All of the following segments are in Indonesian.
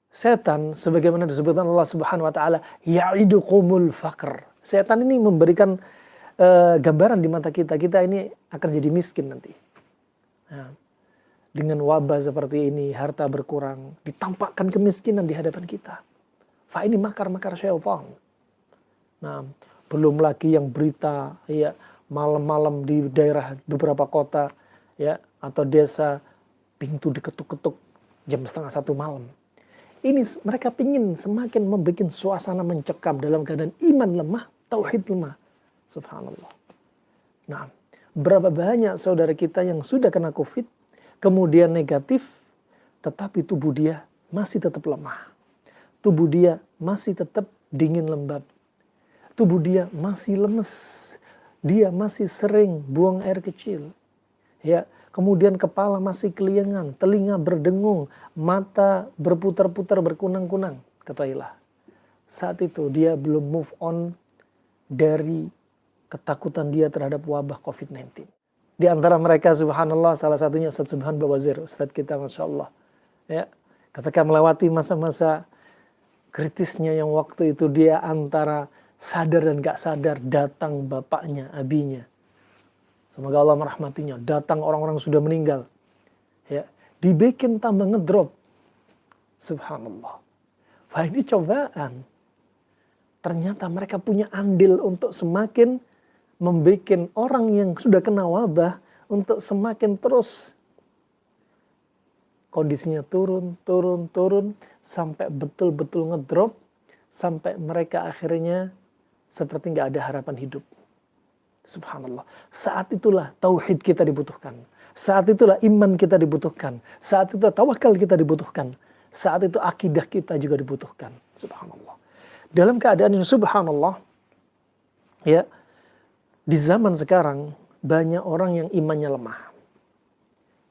Setan sebagaimana disebutkan Allah Subhanahu wa taala, ya'idukumul faqr. Setan ini memberikan gambaran di mata kita, kita ini akan jadi miskin nanti. Nah, dengan wabah seperti ini, harta berkurang, ditampakkan kemiskinan di hadapan kita. Fa ini makar-makar syaitan. Nah, belum lagi yang berita ya malam-malam di daerah beberapa kota ya atau desa, pintu diketuk-ketuk jam 12:30 malam. Ini mereka pingin semakin membuat suasana mencekam dalam keadaan iman lemah, tauhid lemah. Subhanallah. Nah, berapa banyak saudara kita yang sudah kena COVID, kemudian negatif, tetapi tubuh dia masih tetap lemah. Tubuh dia masih tetap dingin lembab. Tubuh dia masih lemes. Dia masih sering buang air kecil. Ya, kemudian kepala masih keliengan, telinga berdengung, mata berputar-putar berkunang-kunang. Ketahuilah, saat itu dia belum move on dari ketakutan dia terhadap wabah COVID-19. Di antara mereka subhanallah salah satunya Ustaz Subhan Bawazir, Ustaz kita Masya Allah. Ya, ketika melewati masa-masa kritisnya yang waktu itu dia antara sadar dan gak sadar, datang bapaknya, abinya. Semoga Allah merahmatinya. Datang orang-orang sudah meninggal. Ya, dibikin tambah ngedrop. Subhanallah. Wah, ini cobaan. Ternyata mereka punya andil untuk semakin membuat orang yang sudah kena wabah untuk semakin terus kondisinya turun sampai betul-betul ngedrop, sampai mereka akhirnya seperti nggak ada harapan hidup. Subhanallah. Saat itulah tauhid kita dibutuhkan. Saat itulah iman kita dibutuhkan. Saat itu tawakal kita dibutuhkan. Saat itu akidah kita juga dibutuhkan. Subhanallah. Dalam keadaan yang subhanallah, ya, di zaman sekarang banyak orang yang imannya lemah.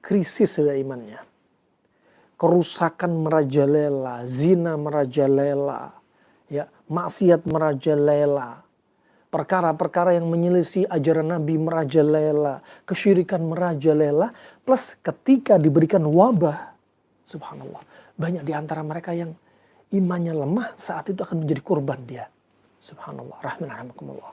Krisis sudah imannya. Kerusakan merajalela, zina merajalela, ya, maksiat merajalela. Perkara-perkara yang menyelisih ajaran Nabi merajalela, kesyirikan merajalela, plus ketika diberikan wabah, subhanallah, banyak di antara mereka yang imannya lemah, saat itu akan menjadi korban dia. Subhanallah, rahmanakumullah.